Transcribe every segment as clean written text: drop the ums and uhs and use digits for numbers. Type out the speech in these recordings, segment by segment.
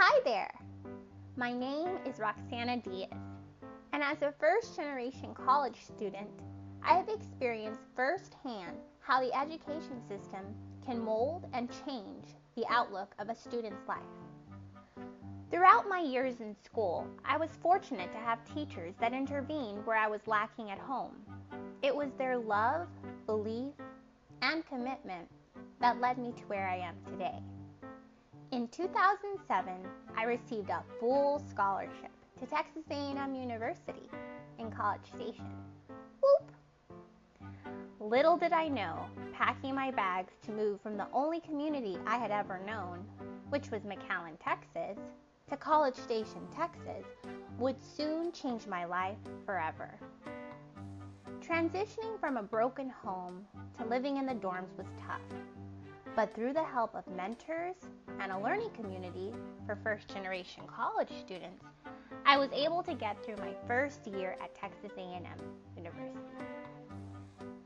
Hi there! My name is Roxanna Diaz, and as a first-generation college student, I have experienced firsthand how the education system can mold and change the outlook of a student's life. Throughout my years in school, I was fortunate to have teachers that intervened where I was lacking at home. It was their love, belief, and commitment that led me to where I am today. In 2007, I received a full scholarship to Texas A&M University in College Station. Whoop! Little did I know, packing my bags to move from the only community I had ever known, which was McAllen, Texas, to College Station, Texas, would soon change my life forever. Transitioning from a broken home to living in the dorms was tough. But through the help of mentors and a learning community for first-generation college students, I was able to get through my first year at Texas A&M University.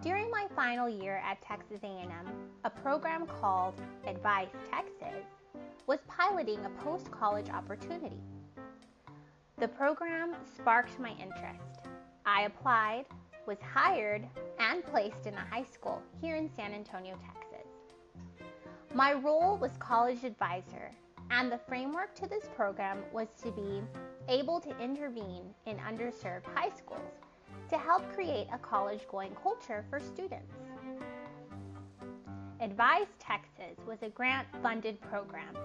During my final year at Texas A&M, a program called Advise Texas was piloting a post-college opportunity. The program sparked my interest. I applied, was hired, and placed in a high school here in San Antonio, Texas. My role was college advisor, and the framework to this program was to be able to intervene in underserved high schools to help create a college-going culture for students. Advise Texas was a grant-funded program,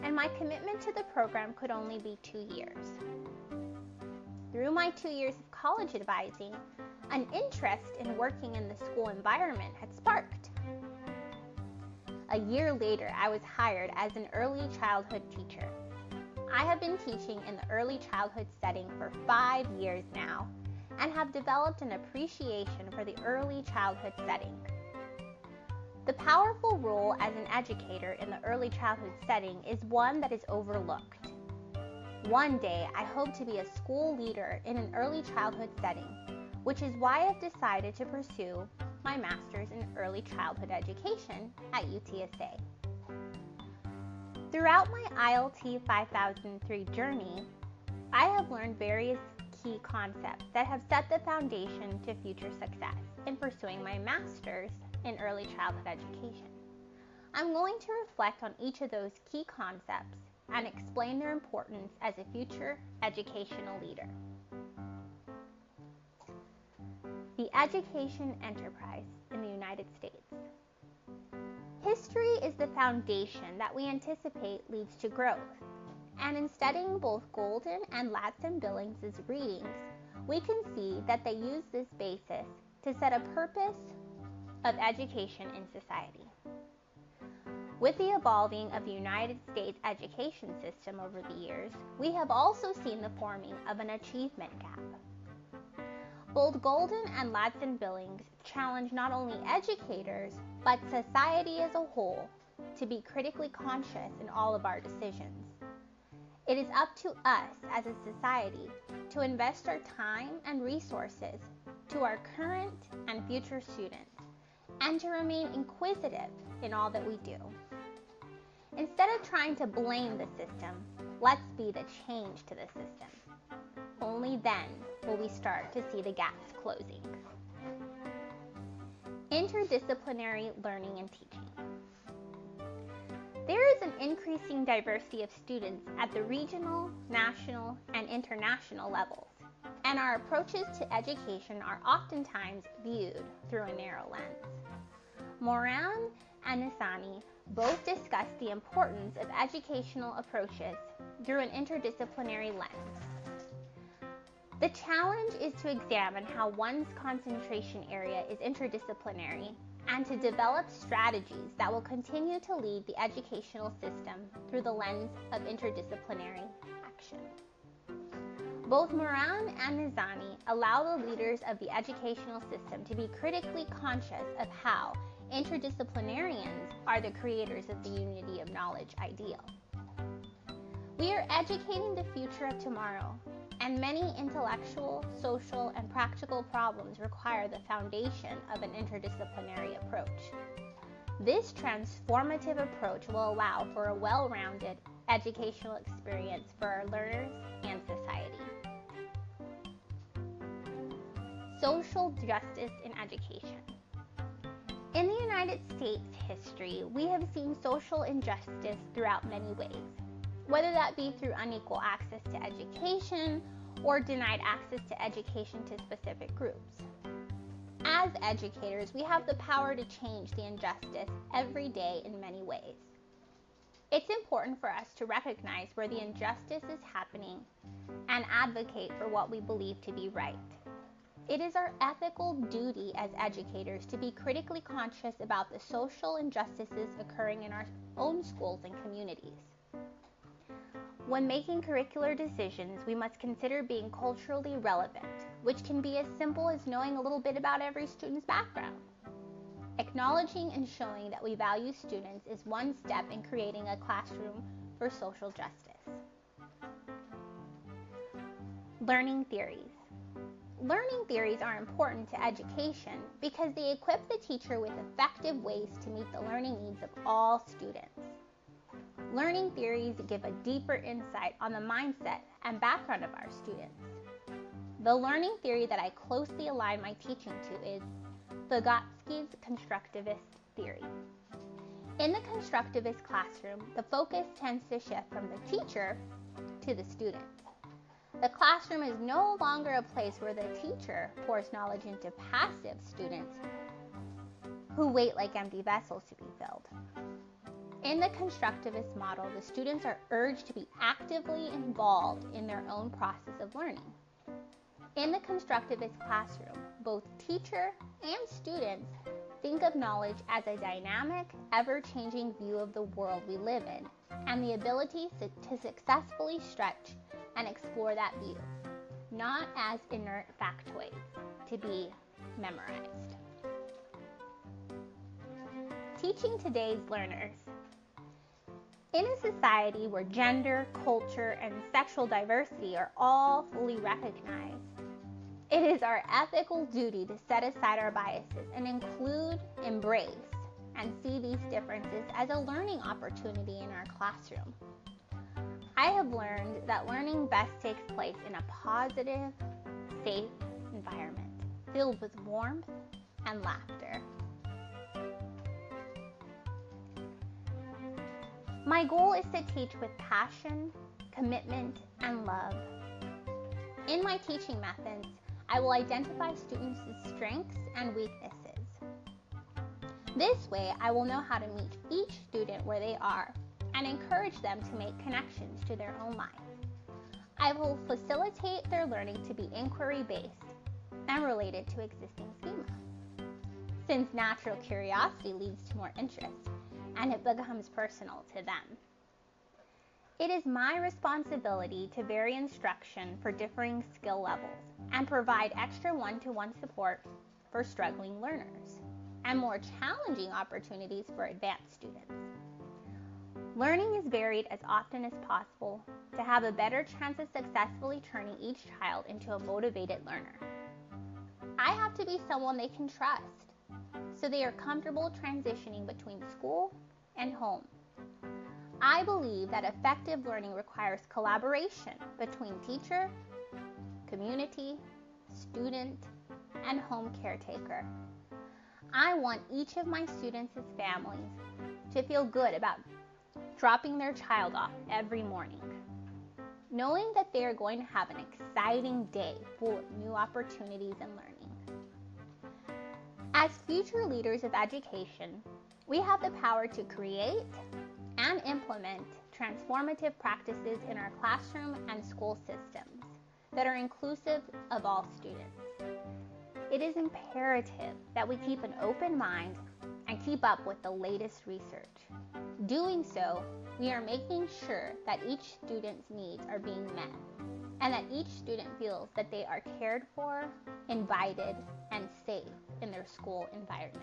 and my commitment to the program could only be 2 years. Through my 2 years of college advising, an interest in working in the school environment had sparked. A year later, I was hired as an early childhood teacher. I have been teaching in the early childhood setting for 5 years now and have developed an appreciation for the early childhood setting. The powerful role as an educator in the early childhood setting is one that is overlooked. One day, I hope to be a school leader in an early childhood setting, which is why I've decided to pursue my master's in early childhood education at UTSA. Throughout my ILT 5003 journey, I have learned various key concepts that have set the foundation to future success in pursuing my master's in early childhood education. I'm going to reflect on each of those key concepts and explain their importance as a future educational leader. The education enterprise in the United States. History is the foundation that we anticipate leads to growth, and in studying both Golden and Ladson Billings' readings, we can see that they use this basis to set a purpose of education in society. With the evolving of the United States education system over the years, we have also seen the forming of an achievement gap. Both Golden and Ladson Billings challenge not only educators, but society as a whole to be critically conscious in all of our decisions. It is up to us as a society to invest our time and resources to our current and future students, and to remain inquisitive in all that we do. Instead of trying to blame the system, let's be the change to the system. Only then will we start to see the gaps closing. Interdisciplinary learning and teaching. There is an increasing diversity of students at the regional, national, and international levels, and our approaches to education are oftentimes viewed through a narrow lens. Moran and Nisani both discuss the importance of educational approaches through an interdisciplinary lens. The challenge is to examine how one's concentration area is interdisciplinary and to develop strategies that will continue to lead the educational system through the lens of interdisciplinary action. Both Moran and Nizami allow the leaders of the educational system to be critically conscious of how interdisciplinarians are the creators of the unity of knowledge ideal. We are educating the future of tomorrow, and many intellectual, social, and practical problems require the foundation of an interdisciplinary approach. This transformative approach will allow for a well-rounded educational experience for our learners and society. Social justice in education. In the United States history, we have seen social injustice throughout many ways, whether that be through unequal access to education or denied access to education to specific groups. As educators, we have the power to change the injustice every day in many ways. It's important for us to recognize where the injustice is happening and advocate for what we believe to be right. It is our ethical duty as educators to be critically conscious about the social injustices occurring in our own schools and communities. When making curricular decisions, we must consider being culturally relevant, which can be as simple as knowing a little bit about every student's background. Acknowledging and showing that we value students is one step in creating a classroom for social justice. Learning theories. Learning theories are important to education because they equip the teacher with effective ways to meet the learning needs of all students. Learning theories give a deeper insight on the mindset and background of our students. The learning theory that I closely align my teaching to is Vygotsky's constructivist theory. In the constructivist classroom, the focus tends to shift from the teacher to the student. The classroom is no longer a place where the teacher pours knowledge into passive students who wait like empty vessels to be filled. In the constructivist model, the students are urged to be actively involved in their own process of learning. In the constructivist classroom, both teacher and students think of knowledge as a dynamic, ever-changing view of the world we live in, and the ability to successfully stretch and explore that view, not as inert factoids to be memorized. Teaching today's learners. In a society where gender, culture, and sexual diversity are all fully recognized, it is our ethical duty to set aside our biases and include, embrace, and see these differences as a learning opportunity in our classroom. I have learned that learning best takes place in a positive, safe environment filled with warmth and laughter. My goal is to teach with passion, commitment, and love. In my teaching methods, I will identify students' strengths and weaknesses. This way, I will know how to meet each student where they are and encourage them to make connections to their own life. I will facilitate their learning to be inquiry-based and related to existing schema, since natural curiosity leads to more interest and it becomes personal to them. It is my responsibility to vary instruction for differing skill levels and provide extra one-to-one support for struggling learners and more challenging opportunities for advanced students. Learning is varied as often as possible to have a better chance of successfully turning each child into a motivated learner. I have to be someone they can trust, so they are comfortable transitioning between school and home. I believe that effective learning requires collaboration between teacher, community, student, and home caretaker. I want each of my students' families to feel good about dropping their child off every morning, knowing that they are going to have an exciting day full of new opportunities and learning. As future leaders of education, we have the power to create and implement transformative practices in our classroom and school systems that are inclusive of all students. It is imperative that we keep an open mind and keep up with the latest research. Doing so, we are making sure that each student's needs are being met and that each student feels that they are cared for, invited, and safe in their school environment.